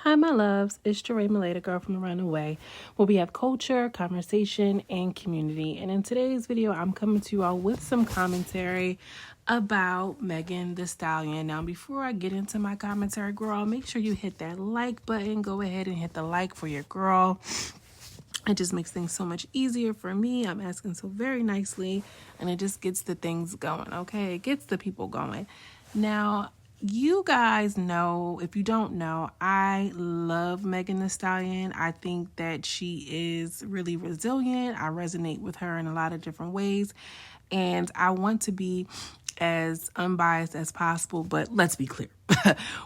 Hi, my loves. It's Sherri, Malay, girl from around the way, where we have culture, conversation, and community. And in today's video, I'm coming to you all with some commentary about Megan Thee Stallion. Now, before I get into my commentary, girl, make sure you hit that like button. Go ahead and hit the like for your girl. It just makes things so much easier for me. I'm asking so very nicely, and it just gets the things going, okay? It gets the people going. Now, you guys know, if you don't know, I love Megan Thee Stallion. I think that she is really resilient. I resonate with her in a lot of different ways, and I want to be as unbiased as possible, but let's be clear.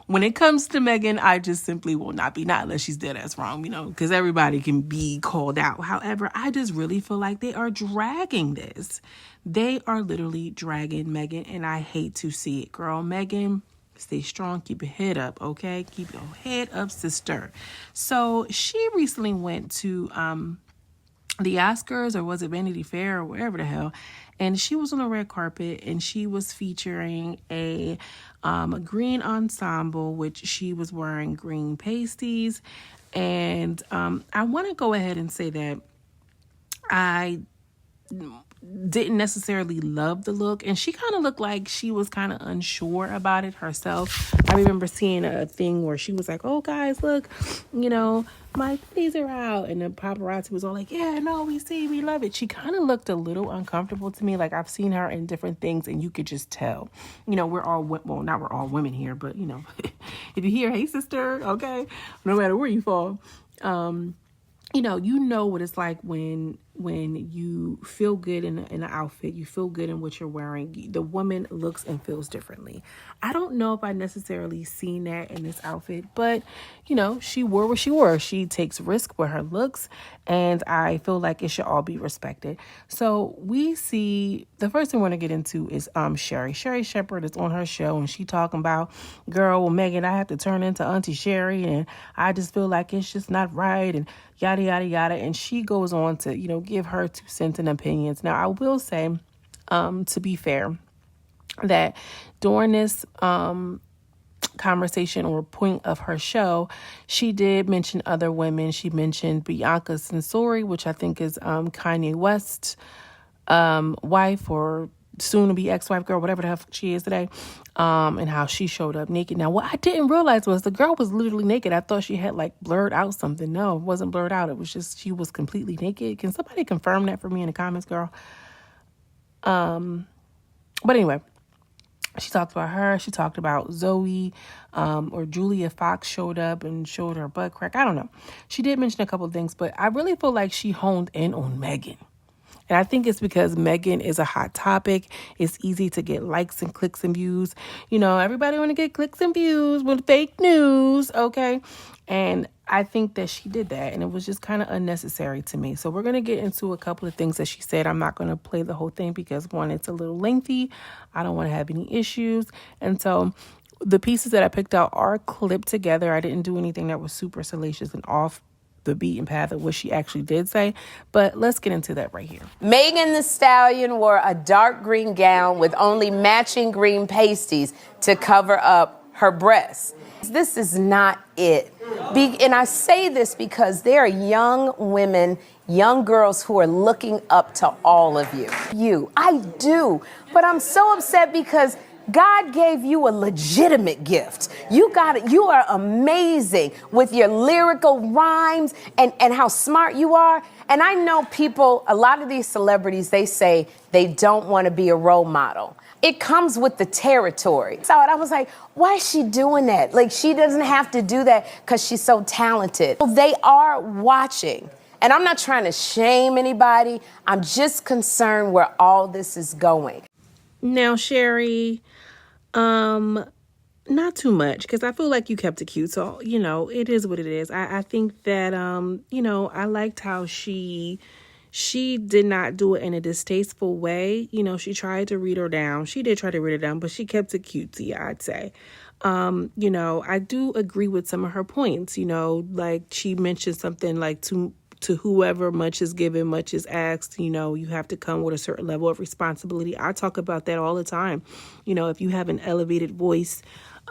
When it comes to Megan, I just simply will not be, not unless she's dead ass wrong, because everybody can be called out. However, I just really feel like they are dragging this. They are literally dragging Megan, and I hate to see it, girl. Megan, stay strong, keep your head up, okay? Keep your head up, sister. So she recently went to the Oscars, or was it Vanity Fair, or wherever the hell, and she was on the red carpet, and she was featuring a green ensemble, which she was wearing green pasties. And I want to go ahead and say that I didn't necessarily love the look, and she kind of looked like she was kind of unsure about it herself. I remember seeing a thing where she was like, oh guys, look, my titties are out, and the paparazzi was all like, yeah, no, we love it. She kind of looked a little uncomfortable to me. Like, I've seen her in different things, and you could just tell, we're all, well, not we're all women here, but if you hear, hey sister, okay, no matter where you fall, you know what it's like when you feel good in an outfit, you feel good in what you're wearing, the woman looks and feels differently. I don't know if I necessarily seen that in this outfit, but she wore what she wore. She takes risk with her looks, and I feel like it should all be respected. So we see, the first thing we're going to get into is Sherri. Sherri Shepherd is on her show, and she talking about, girl, well, Megan, I have to turn into Auntie Sherri, and I just feel like it's just not right, and yada, yada, yada. And she goes on to, give her 2 cents and opinions. Now, I will say, to be fair, that during this conversation or point of her show, she did mention other women. She mentioned Bianca Censori, which I think is Kanye West's wife, or soon to be ex-wife, girl, whatever the hell she is today, and how she showed up naked. Now, what I didn't realize was the girl was literally naked. I thought she had like blurred out something. No, it wasn't blurred out. It was just, she was completely naked. Can somebody confirm that for me in the comments, girl? But anyway, she talked about her. She talked about Zoe, or Julia Fox showed up and showed her butt crack. I don't know. She did mention a couple of things, but I really feel like she honed in on Megan. And I think it's because Megan is a hot topic. It's easy to get likes and clicks and views. Everybody want to get clicks and views with fake news, okay? And I think that she did that, and it was just kind of unnecessary to me. So we're going to get into a couple of things that she said. I'm not going to play the whole thing because, one, it's a little lengthy. I don't want to have any issues. And so the pieces that I picked out are clipped together. I didn't do anything that was super salacious and off the beaten path of what she actually did say, but let's get into that right here. Megan Thee Stallion wore a dark green gown with only matching green pasties to cover up her breasts. This is not it. And I say this because there are young women, young girls who are looking up to all of you. I do, but I'm so upset because God gave you a legitimate gift. You are amazing with your lyrical rhymes and how smart you are. And I know people, a lot of these celebrities, they say they don't want to be a role model. It comes with the territory. So I was like, why is she doing that? Like, she doesn't have to do that because she's so talented. They are watching. And I'm not trying to shame anybody. I'm just concerned where all this is going. Now, Sherri, not too much, because I feel like you kept it cute. So, it is what it is. I think that, I liked how she did not do it in a distasteful way. She tried to read her down. She did try to read her down, but she kept it cutesy, I'd say. I do agree with some of her points, like she mentioned something like to whoever much is given, much is asked. You have to come with a certain level of responsibility. I talk about that all the time. If you have an elevated voice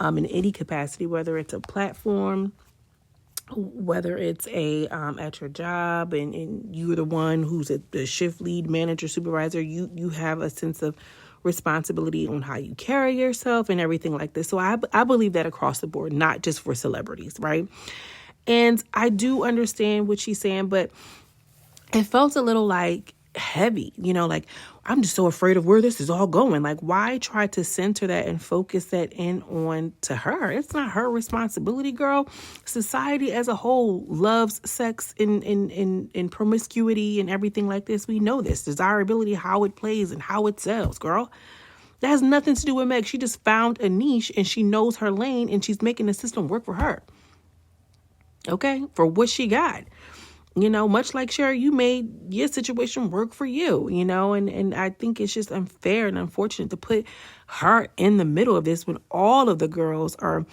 in any capacity, whether it's a platform, whether it's a at your job and you're the one who's the shift lead, manager, supervisor, you have a sense of responsibility on how you carry yourself and everything like this. So I believe that across the board, not just for celebrities, right? And I do understand what she's saying, but it felt a little like heavy, like I'm just so afraid of where this is all going. Like, why try to center that and focus that in on to her? It's not her responsibility, girl. Society as a whole loves sex in promiscuity and everything like this. We know this desirability, how it plays and how it sells, girl. That has nothing to do with Meg. She just found a niche and she knows her lane and she's making the system work for her. Okay, for what she got. Much like Sherri, you made your situation work for you, and I think it's just unfair and unfortunate to put her in the middle of this when all of the girls are,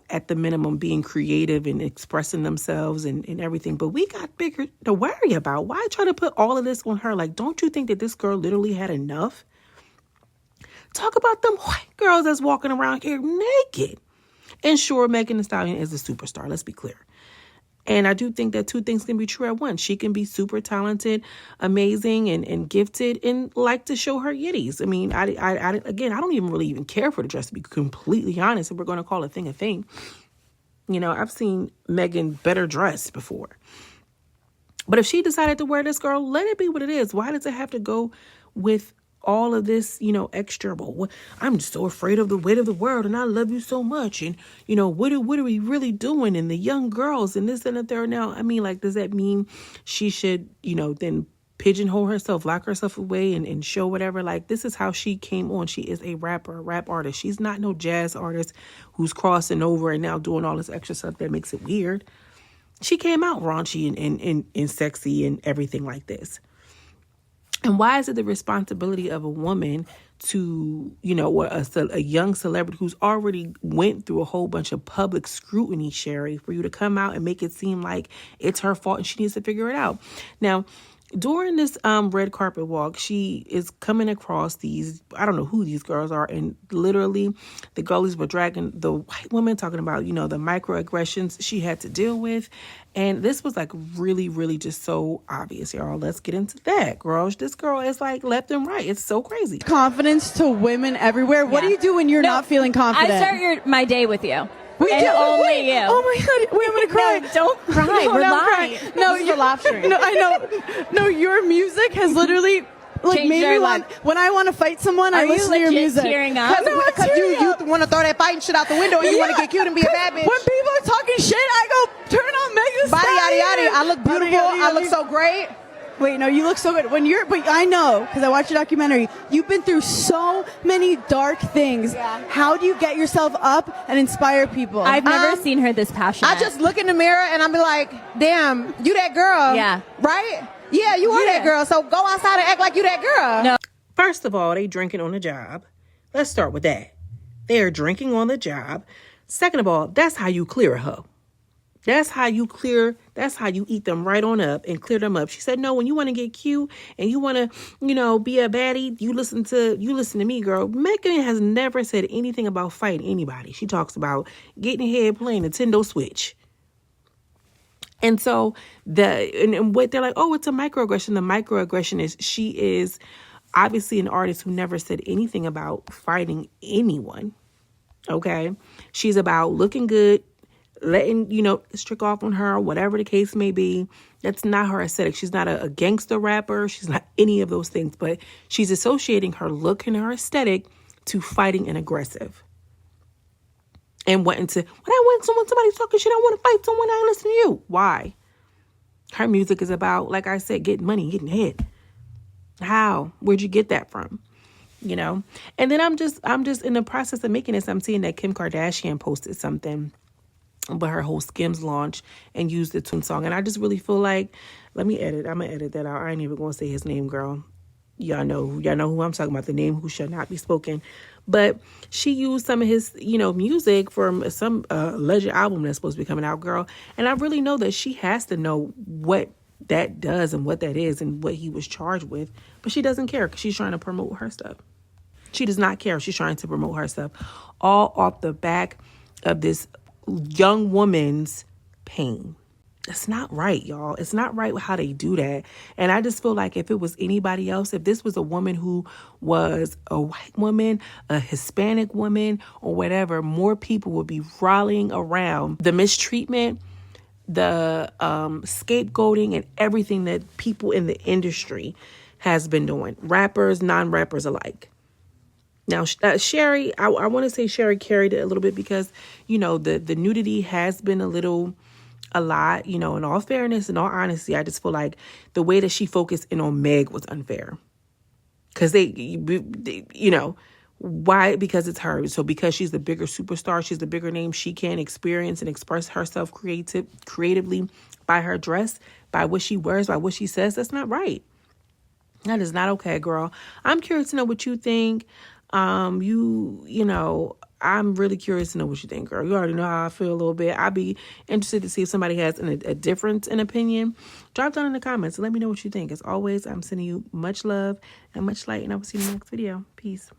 at the minimum being creative and expressing themselves and everything. But we got bigger to worry about. Why try to put all of this on her? Like, don't you think that this girl literally had enough? Talk about them white girls that's walking around here naked. And sure, Megan Thee Stallion is a superstar. Let's be clear. And I do think that two things can be true at once. She can be super talented, amazing, and gifted, and like to show her yitties. I mean, I don't even really care for the dress, to be completely honest, if we're going to call a thing a thing. I've seen Megan better dressed before. But if she decided to wear this, girl, let it be what it is. Why does it have to go with all of this, extra? Well, I'm just so afraid of the weight of the world, and I love you so much. And, what are we really doing? And the young girls and this and the third. Now, I mean, like, does that mean she should, then pigeonhole herself, lock herself away and show whatever? Like, this is how she came on. She is a rapper, a rap artist. She's not no jazz artist who's crossing over and now doing all this extra stuff that makes it weird. She came out raunchy and sexy and everything like this. And why is it the responsibility of a woman to, a young celebrity who's already went through a whole bunch of public scrutiny, Sherri, for you to come out and make it seem like it's her fault and she needs to figure it out? Now, during this red carpet walk, she is coming across these, I don't know who these girls are, and literally the girlies were dragging the white woman, talking about, the microaggressions she had to deal with. And this was like really, really just so obvious, y'all. Let's get into that, girl. This girl is like left and right. It's so crazy. Confidence to women everywhere. What do you do when you're not feeling confident? I start my day with you. Only you. Oh my God! Wait, I'm gonna cry. No, don't cry. No, We're lying. lying. No, you're laughing. No, I know. No, your music has literally changed made me want. When I want to fight someone, I listen to your music. Tearing up? Because you want to throw that fighting shit out the window and you want to get cute and be a bad bitch. When people are talking shit, I go turn on Megan Thee Stallion. Body yada yada. I look beautiful. I look so great. Wait, no, you look so good. But I know, because I watched your documentary, you've been through so many dark things. Yeah. How do you get yourself up and inspire people? I've never seen her this passionate. I just look in the mirror and I'll be like, damn, you that girl. Yeah. Right? Yeah, you are that girl. So go outside and act like you that girl. No. First of all, they drinking on the job. Let's start with that. They are drinking on the job. Second of all, that's how you clear a hoe. That's how you eat them right on up and clear them up. She said, no, when you want to get cute and you want to, be a baddie, you listen to me, girl. Megan has never said anything about fighting anybody. She talks about getting head playing Nintendo Switch. And so and what they're like, oh, it's a microaggression. The microaggression is she is obviously an artist who never said anything about fighting anyone. Okay. She's about looking good, letting, strick off on her, whatever the case may be. That's not her aesthetic. She's not a gangster rapper. She's not any of those things, but she's associating her look and her aesthetic to fighting and aggressive. And when somebody's talking shit, I want to fight someone, I listen to you. Why? Her music is about, like I said, getting money, getting head. How? Where'd you get that from? And then I'm just in the process of making this. I'm seeing that Kim Kardashian posted something about her whole Skims launch and used the tune song. And I just really feel like, I'm going to edit that out. I ain't even going to say his name, girl. Y'all know who I'm talking about, the name who shall not be spoken. But she used some of his, music from some alleged album that's supposed to be coming out, girl. And I really know that she has to know what that does and what that is and what he was charged with. But she doesn't care because she's trying to promote her stuff. She does not care. She's trying to promote her stuff all off the back of this young woman's pain. It's not right, y'all. It's not right how they do that. And I just feel like if it was anybody else, if this was a woman who was a white woman, a Hispanic woman, or whatever, more people would be rallying around the mistreatment, the scapegoating, and everything that people in the industry has been doing. Rappers, non-rappers alike. Now, Sherri, I want to say Sherri carried it a little bit because, you know, the nudity has been a lot, you know, in all fairness, in all honesty. I just feel like the way that she focused in on Meg was unfair. Because they, you know, why? Because it's her. So because she's the bigger superstar, she's the bigger name, she can experience and express herself creatively by her dress, by what she wears, by what she says. That's not right. That is not okay, girl. I'm curious to know what you think. You know, I'm really curious to know what you think, girl. You already know how I feel a little bit. I'd be interested to see if somebody has a difference in opinion. Drop down in the comments and let me know what you think. As always, I'm sending you much love and much light, and I will see you in the next video. Peace.